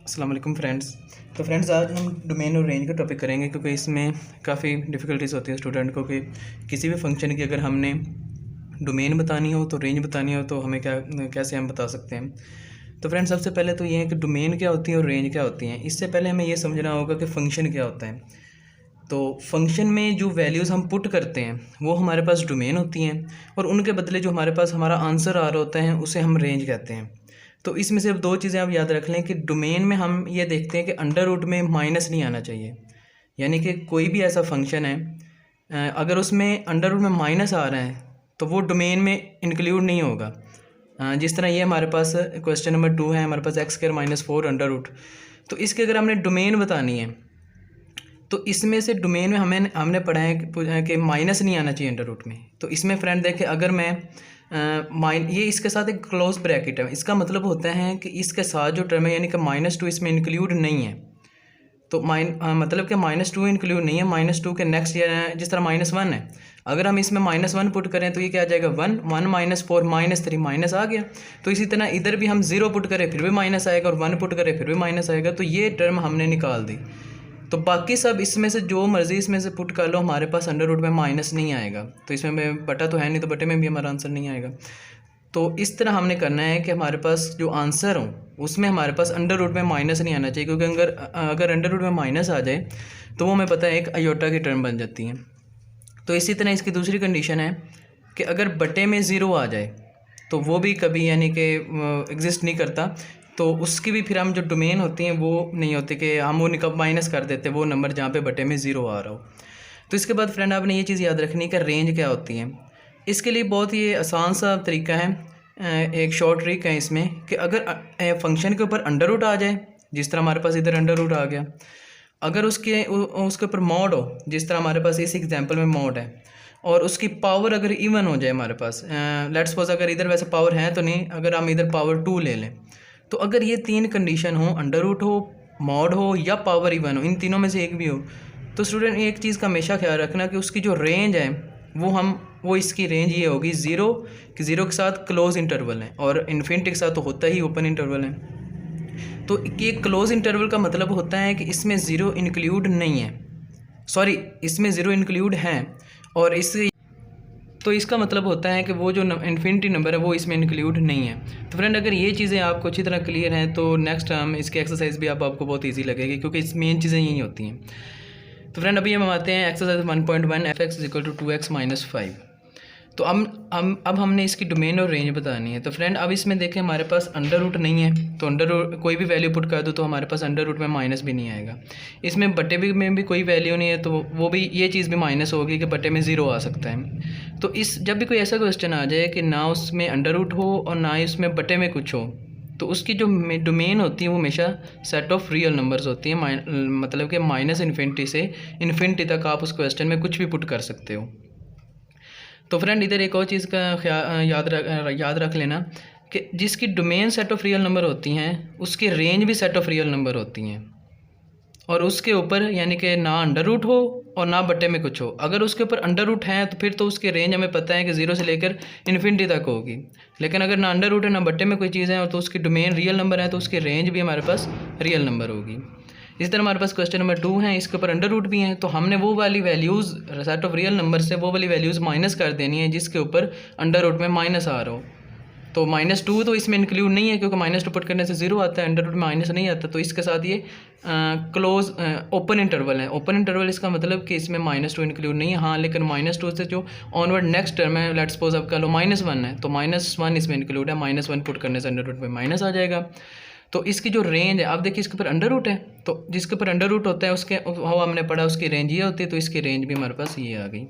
अस्सलाम वालेकुम फ्रेंड्स। तो फ्रेंड्स आज हम डोमेन और रेंज का टॉपिक करेंगे क्योंकि इसमें काफ़ी डिफ़िकल्टीज़ होती है स्टूडेंट को कि किसी भी फंक्शन की अगर हमने डोमेन बतानी हो तो रेंज बतानी हो तो हमें कैसे हम बता सकते हैं। तो फ्रेंड्स सबसे पहले तो ये है कि डोमेन क्या होती है और रेंज क्या होती है। इससे पहले हमें ये समझना होगा कि फ़ंक्शन क्या होता है। तो फंक्शन में जो वैल्यूज़ हम पुट करते हैं वो हमारे पास डोमेन होती हैं और उनके बदले जो हमारे पास हमारा आंसर आ रहा होता है उसे हम रेंज कहते हैं। तो इसमें से अब दो चीज़ें आप याद रख लें कि डोमेन में हम ये देखते हैं कि अंडर रूट में माइनस नहीं आना चाहिए, यानी कि कोई भी ऐसा फंक्शन है अगर उसमें अंडर रूट में माइनस आ रहा है तो वो डोमेन में इंक्लूड नहीं होगा। जिस तरह ये हमारे पास क्वेश्चन नंबर 2 है, हमारे पास x² - 4 अंडर रूट। तो इसके अगर हमने डोमेन बतानी है तो इसमें से डोमेन में हमने पढ़ा है कि माइनस नहीं आना चाहिए अंडर रूट में। तो इसमें फ्रेंड देखें, अगर मैं ये इसके साथ एक क्लोज ब्रैकेट है, इसका मतलब होता है कि इसके साथ जो टर्म है यानी कि -2 इसमें इंक्लूड नहीं है। तो मतलब कि -2 इंक्लूड नहीं है। -2 के नेक्स्ट जिस तरह -1 है, अगर हम इसमें -1 पुट करें तो ये क्या आ जाएगा 1 1 - 4 -3 माइनस आ गया। तो इसी तरह इधर भी हम 0 पुट करें फिर भी माइनस आएगा और 1 पुट करें फिर भी माइनस आएगा। तो ये टर्म हमने निकाल दी। तो बाकी सब इसमें से जो मर्ज़ी इसमें से पुट कर लो, हमारे पास अंडर रूट में माइनस नहीं आएगा। तो इसमें बटा तो है नहीं, तो बटे में भी हमारा आंसर नहीं आएगा। तो इस तरह हमने करना है कि हमारे पास जो आंसर हो उसमें हमारे पास अंडर रूट में माइनस नहीं आना चाहिए, क्योंकि अगर अंडर रूट में माइनस आ जाए तो वो हमें पता है एक अयोटा की टर्म बन जाती है। तो इसी तरह इसकी दूसरी कंडीशन है कि अगर बटे में 0 आ जाए तो वो भी कभी यानी कि एग्जिस्ट नहीं करता। तो उसकी भी फिर हम जो डोमेन होती हैं वो नहीं होती कि हम वो निकल माइनस कर देते वो नंबर जहाँ पे बटे में 0 आ रहा हो। तो इसके बाद फ्रेंड आपने ये चीज़ याद रखनी है कि रेंज क्या होती है। इसके लिए बहुत ही आसान सा तरीका है, एक शॉर्ट ट्रिक है इसमें कि अगर फंक्शन के ऊपर अंडर रूट आ जाए, जिस तरह हमारे पास इधर अंडर रूट आ गया, अगर उसके ऊपर मॉड हो, जिस तरह हमारे पास इस एग्जांपल में मॉड है, और उसकी पावर अगर इवन हो जाए हमारे पास, लेट्स सपोज अगर इधर वैसे पावर है तो नहीं, अगर हम इधर पावर 2 ले लें, तो अगर ये 3 कंडीशन हो, अंडर रूट हो, मॉड हो या पावर इवन हो, इन तीनों में से एक भी हो, तो स्टूडेंट एक चीज़ का हमेशा ख्याल रखना कि उसकी जो रेंज है वो इसकी रेंज ये होगी 0 कि 0 के साथ क्लोज इंटरवल है और इन्फिनिटी के साथ तो होता ही ओपन इंटरवल है। तो ये क्लोज इंटरवल का मतलब होता है कि इसमें 0 इंक्लूड नहीं है, सॉरी इसमें 0 इंक्लूड है, और तो इसका मतलब होता है कि वो जो इन्फिनिटी नंबर है वो इसमें इंक्लूड नहीं है। तो फ्रेंड अगर ये चीज़ें आपको अच्छी तरह क्लियर हैं तो नेक्स्ट टाइम इसकी एक्सरसाइज भी आपको बहुत इजी लगेगी, क्योंकि इस मेन चीज़ें यही होती हैं। तो फ्रेंड अभी हम आते हैं एक्सरसाइज 1.1 f(x = 2x - 5)। तो अब हमने इसकी डोमेन और रेंज बतानी है। तो फ्रेंड अब इसमें देखें हमारे पास अंडर रूट नहीं है, तो अंडर रूट कोई भी वैल्यू पुट कर दो तो हमारे पास अंडर रूट में माइनस भी नहीं आएगा। इसमें बटे में भी कोई वैल्यू नहीं है, तो वो भी ये चीज़ भी माइनस होगी कि बटे में 0 आ सकता है। तो जब भी कोई ऐसा क्वेश्चन आ जाए कि ना उसमें अंडर रूट हो और ना ही उसमें बटे में कुछ हो, तो उसकी जो डोमेन होती है वो हमेशा सेट ऑफ रियल नंबर्स होती हैं। मतलब कि -इन्फिनिटी से इन्फिनिटी तक आप उस क्वेश्चन में कुछ भी पुट कर सकते हो। तो फ्रेंड इधर एक और चीज़ का याद रख लेना कि जिसकी domain set of real number होती हैं उसकी रेंज भी सेट ऑफ रियल नंबर होती हैं, और उसके ऊपर यानी कि ना अंडर रूट हो और ना बटे में कुछ हो। अगर उसके ऊपर अंडर रूट है तो फिर तो उसकी रेंज हमें पता है कि 0 से लेकर इन्फिनिटी तक होगी, लेकिन अगर ना अंडर रूट है ना बटे में कोई चीज़ है तो उसकी डोमेन रियल नंबर है तो उसकी रेंज भी हमारे पास रियल नंबर होगी। इस तरह हमारे पास क्वेश्चन नंबर 2 है, इसके ऊपर अंडर रूट भी हैं, तो हमने वो वाली values set of real number से वो वाली वैल्यूज़ माइनस कर देनी है जिसके ऊपर अंडर रूट में माइनस आ रहा हो। तो -2 तो इसमें इंक्लूड नहीं है क्योंकि -2 पुट करने से 0 आता है, अंडर रूट में माइनस नहीं आता। तो इसके साथ ये क्लोज ओपन इंटरवल है। ओपन इंटरवल इसका मतलब कि इसमें -2 इंक्लूड नहीं है। हाँ, लेकिन -2 से जो ऑनवर्ड नेक्स्ट टर्म है, लेट्स सपोज अब कह लो -1 है, तो -1 इसमें इंक्लूड है। -1 पुट करने से अंडर रूट में माइनस आ जाएगा। तो इसकी जो रेंज है, आप देखिए इसके ऊपर अंडर रूट है, तो जिसके ऊपर अंडर रूट होता है उसके वो हमने पढ़ा उसकी रेंज ये होती है, तो इसकी रेंज भी हमारे पास ये आ गई।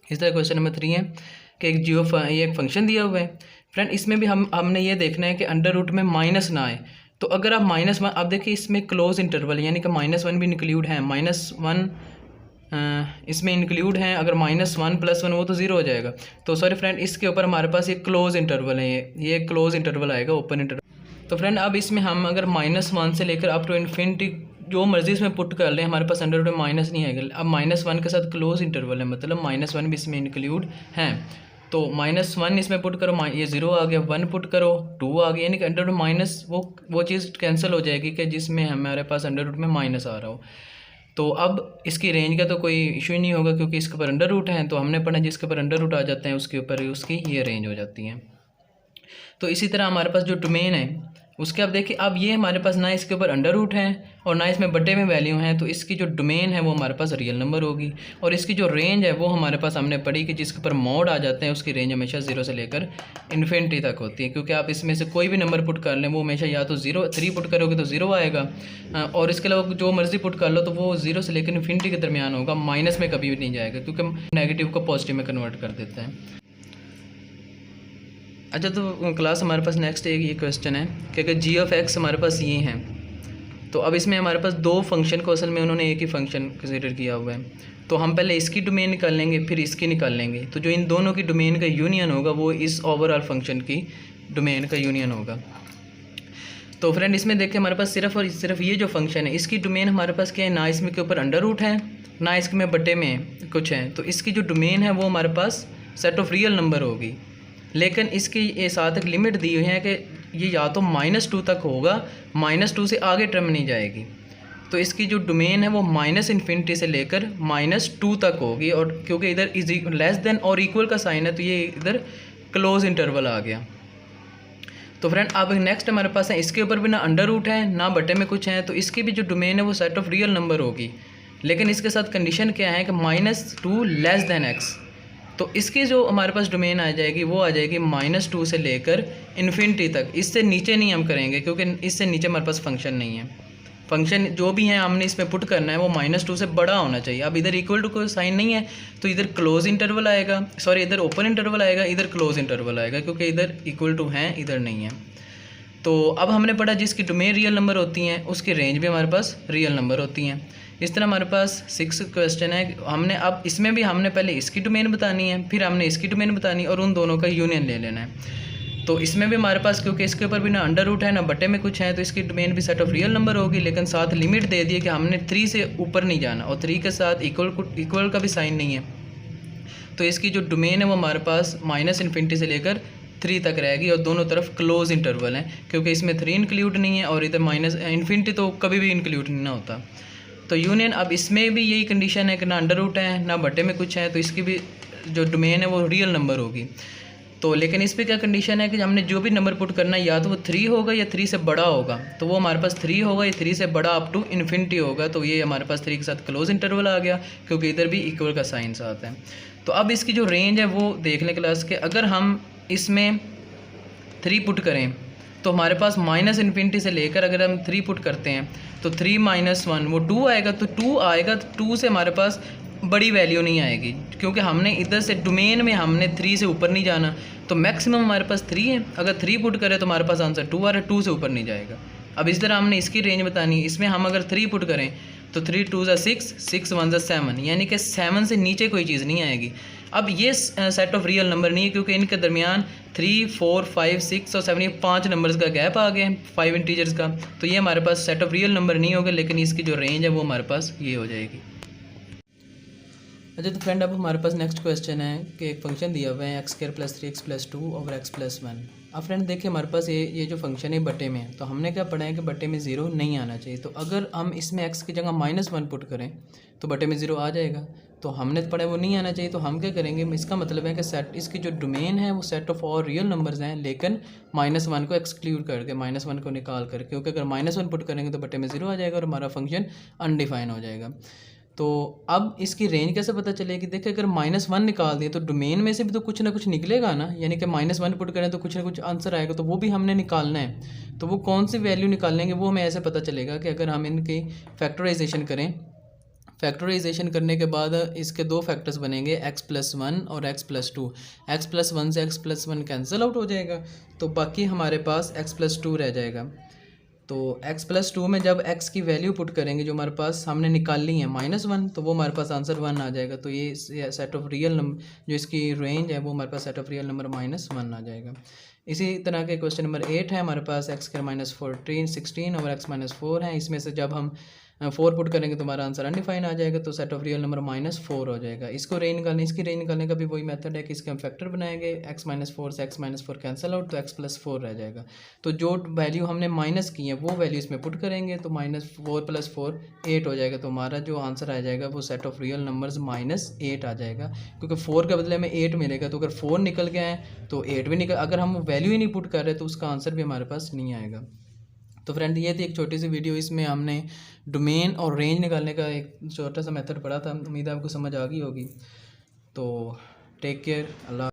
इस तरह क्वेश्चन नंबर 3 है कि ये एक फंक्शन दिया हुआ है। फ्रेंड इसमें भी हमने ये देखना है कि अंडर रूट में माइनस ना आए। तो अगर आप -1, आप देखिए इसमें क्लोज इंटरवल यानी कि -1 भी इंक्लूड है, -1 इसमें इंक्लूड है। अगर -1 + 1 वो तो 0 हो जाएगा। तो सॉरी फ्रेंड, इसके ऊपर हमारे पास ये क्लोज इंटरवल है, ये क्लोज इंटरवल आएगा, ओपन इंटरवल। तो फ्रेंड अब इसमें हम अगर -1 से लेकर अप टू इन्फिनिटी जो मर्जी इसमें पुट कर लें, हमारे पास अंडर रूट में माइनस नहीं आएगा। अब -1 के साथ क्लोज इंटरवल है, मतलब -1 भी इसमें इंक्लूड है। तो -1 इसमें पुट करो, ये 0 आ गया, 1 पुट करो 2 आ गया, यानी कि अंडर रूट माइनस वो चीज़ कैंसिल हो जाएगी कि जिसमें हमारे पास अंडर रूट में माइनस आ रहा हो। तो अब इसकी रेंज का तो कोई इशू ही नहीं होगा क्योंकि इसके ऊपर अंडर रूट है, तो हमने पढ़ा जिसके ऊपर अंडर रूट आ जाते हैं उसके ऊपर उसकी ये रेंज हो जाती है। तो इसी तरह हमारे पास जो डोमेन है उसके अब देखिए, अब ये हमारे पास ना इसके ऊपर अंडर रूट है और ना इसमें बटे में वैल्यू है, तो इसकी जो डोमेन है वो हमारे पास रियल नंबर होगी। और इसकी जो रेंज है वो हमारे पास हमने पढ़ी कि जिसके ऊपर मॉड आ जाते हैं उसकी रेंज हमेशा 0 से लेकर इन्फिनिटी तक होती है, क्योंकि आप इसमें से कोई भी नंबर पुट कर लें वो हमेशा या तो 3 पुट करोगे तो 0 आएगा, और इसके अलावा जो मर्ज़ी पुट कर लो तो वो 0 से लेकर इन्फिनिटी के दरमियान होगा, माइनस में कभी भी नहीं जाएगा क्योंकि नेगेटिव को पॉजिटिव में कन्वर्ट कर देता है। अच्छा, तो क्लास हमारे पास नेक्स्ट एक ये क्वेश्चन है कि अगर जी ऑफ एक्स हमारे पास ये हैं, तो अब इसमें हमारे पास दो फंक्शन को असल में उन्होंने एक ही फंक्शन कंसीडर किया हुआ है, तो हम पहले इसकी डोमेन निकाल लेंगे फिर इसकी निकाल लेंगे। तो जो इन दोनों की डोमेन का यूनियन होगा वो इस ओवरऑल फंक्शन की डोमेन का यूनियन होगा। तो फ्रेंड इसमें देखिए हमारे पास सिर्फ और सिर्फ ये जो फंक्शन है इसकी डोमेन हमारे पास क्या है, ना इसमें के ऊपर अंडर रूट है ना इसमें बटे में कुछ है, तो इसकी जो डोमेन है वो हमारे पास सेट ऑफ रियल नंबर होगी। लेकिन इसकी ये साथ एक लिमिट दी हुई है कि ये या तो -2 तक होगा, -2 से आगे टर्म नहीं जाएगी। तो इसकी जो डोमेन है वो -∞ से लेकर -2 तक होगी, और क्योंकि इधर इज लेस देन और इक्वल का साइन है तो ये इधर क्लोज इंटरवल आ गया। तो फ्रेंड अब नेक्स्ट हमारे पास है, इसके ऊपर भी ना अंडर रूट है ना बटे में कुछ है, तो इसकी भी जो डोमेन है वो सेट ऑफ रियल नंबर होगी। लेकिन इसके साथ कंडीशन क्या है कि -2 लेस देन एक्स। तो इसकी जो हमारे पास डोमेन आ जाएगी वो आ जाएगी -2 से लेकर इन्फिनिटी तक, इससे नीचे नहीं हम करेंगे क्योंकि इससे नीचे हमारे पास फंक्शन नहीं है। फंक्शन जो भी है हमने इसमें पुट करना है वो -2 से बड़ा होना चाहिए। अब इधर इक्वल टू कोई साइन नहीं है तो इधर क्लोज इंटरवल आएगा, सॉरी इधर ओपन इंटरवल आएगा, इधर क्लोज इंटरवल आएगा क्योंकि इधर इक्वल टू है इधर नहीं है। तो अब हमने पढ़ा जिसकी डोमेन रियल नंबर होती हैं उसकी रेंज भी हमारे पास रियल नंबर होती हैं। इस तरह हमारे पास 6 क्वेश्चन है, हमने अब इसमें भी हमने पहले इसकी डोमेन बतानी है फिर हमने इसकी डोमेन बतानी है और उन दोनों का यूनियन ले लेना है। तो इसमें भी हमारे पास क्योंकि इसके ऊपर भी ना अंडर रूट है ना बटे में कुछ है तो इसकी डोमेन भी सेट ऑफ रियल नंबर होगी, लेकिन साथ लिमिट दे दी है कि हमने 3 से ऊपर नहीं जाना और 3 के साथ इक्वल का भी साइन नहीं है। तो इसकी जो डोमेन है वो हमारे पास -∞ से लेकर 3 तक रहेगी और दोनों तरफ क्लोज इंटरवल है क्योंकि इसमें 3 इंक्लूड नहीं है और इधर -∞ तो कभी भी इंक्लूड नहीं ना होता। तो यूनियन अब इसमें भी यही कंडीशन है कि ना अंडर रूट है ना बटे में कुछ है, तो इसकी भी जो डोमेन है वो रियल नंबर होगी। तो लेकिन इस पर क्या कंडीशन है कि हमने जो भी नंबर पुट करना है या तो वो 3 होगा या 3 से बड़ा होगा, तो वो हमारे पास 3 होगा या 3 से बड़ा अप टू इन्फिनिटी होगा। तो ये हमारे पास 3 के साथ क्लोज इंटरवल आ गया क्योंकि इधर भी इक्वल का साइन साथ है। तो अब इसकी जो रेंज है वो देख लें क्लास के, अगर हम इसमें 3 पुट करें तो हमारे पास -∞ से लेकर अगर हम 3 पुट करते हैं तो 3 - 1 वो 2 आएगा, तो 2 आएगा तो 2 से हमारे पास बड़ी वैल्यू नहीं आएगी क्योंकि हमने इधर से डोमेन में हमने 3 से ऊपर नहीं जाना, तो मैक्सिमम हमारे पास 3 है। अगर 3 पुट करें तो हमारे पास आंसर 2 आ रहा है, 2 से ऊपर नहीं जाएगा। अब इस तरह हमने इसकी रेंज बतानी है, इसमें हम अगर 3 पुट करें तो 3 2 6, 6 1 7, यानी कि 7 से नीचे कोई चीज़ नहीं आएगी। अब ये सेट ऑफ रियल नंबर नहीं है क्योंकि इनके दरमियान 3 4 5 6 और 7 ये 5 नंबर्स का गैप आ गया है 5 इंटीजर्स का, तो ये हमारे पास सेट ऑफ रियल नंबर नहीं होगा, लेकिन इसकी जो रेंज है वो हमारे पास ये हो जाएगी। अच्छा, तो फ्रेंड अब हमारे पास नेक्स्ट क्वेश्चन है कि एक फंक्शन दिया हुआ है x² + 3x + 2 और x + 1। अब फ्रेंड देखिए हमारे पास ये जो फंक्शन है बटे में है, तो हमने क्या पढ़ा है कि बटे में 0 नहीं आना चाहिए। तो अगर हम इसमें x की जगह -1 पुट करें तो बटे में 0 आ जाएगा, तो हमने पढ़ा है वो नहीं आना चाहिए। तो हम क्या करेंगे, इसका मतलब है कि सेट इसकी जो डोमेन है वो set of all real numbers हैं, लेकिन -1 को एक्सक्लूड करके -1 को निकाल कर, क्योंकि अगर -1 पुट करेंगे तो बटे में 0 आ जाएगा और हमारा फंक्शन अनडिफाइन हो जाएगा। तो अब इसकी रेंज कैसे पता चलेगी, देखिए अगर -1 निकाल दिए तो डोमेन में से भी तो कुछ ना कुछ निकलेगा ना, यानी कि -1 पुट करें तो कुछ ना कुछ आंसर आएगा, तो वो भी हमने निकालना है। तो वो कौन सी वैल्यू निकालेंगे वो हमें ऐसे पता चलेगा कि अगर हम इनकी फैक्टराइजेशन करें, फैक्टराइजेशन करने के बाद इसके 2 फैक्टर्स बनेंगे x + 1 और x + 2। x + 1 से x + 1 कैंसिल आउट हो जाएगा, तो बाकी हमारे पास x + 2 रह जाएगा। तो x + 2 में जब x की वैल्यू पुट करेंगे जो हमारे पास हमने निकालनी है -1, तो वो हमारे पास आंसर 1 आ जाएगा। तो ये सेट ऑफ रियल नंबर जो इसकी रेंज है वो हमारे पास सेट ऑफ रियल नंबर -1 आ जाएगा। इसी तरह के क्वेश्चन नंबर 8 है हमारे पास x² - 14 16 और x-4 है। इसमें से जब हम 4 पुट करेंगे तो हमारा आंसर अनडिफाइन आ जाएगा, तो सेट ऑफ रियल नंबर -4 हो जाएगा। इसको रेंज निकालने इसकी रेंज निकालने का भी वही मेथड है कि इसके हम फैक्टर बनाएंगे, x-4 से x-4 कैंसिल आउट तो x+4 रह जाएगा। तो जो वैल्यू हमने माइनस की है वो वैल्यू इसमें पुट करेंगे तो -4 + 4 8 हो जाएगा। तो हमारा जो आंसर आ जाएगा वो सेट ऑफ रियल नंबर्स -8 आ जाएगा, क्योंकि 4 के बदले में 8 मिलेगा। तो अगर 4 निकल गया है तो 8 भी निकल, अगर हम वैल्यू ही नहीं पुट कर रहे तो उसका आंसर भी हमारे पास नहीं आएगा। तो फ्रेंड ये थी एक छोटी सी वीडियो, इसमें हमने डोमेन और रेंज निकालने का एक छोटा सा मेथड पढ़ा था। उम्मीद है आपको समझ आ गई होगी। तो टेक केयर, अल्लाह।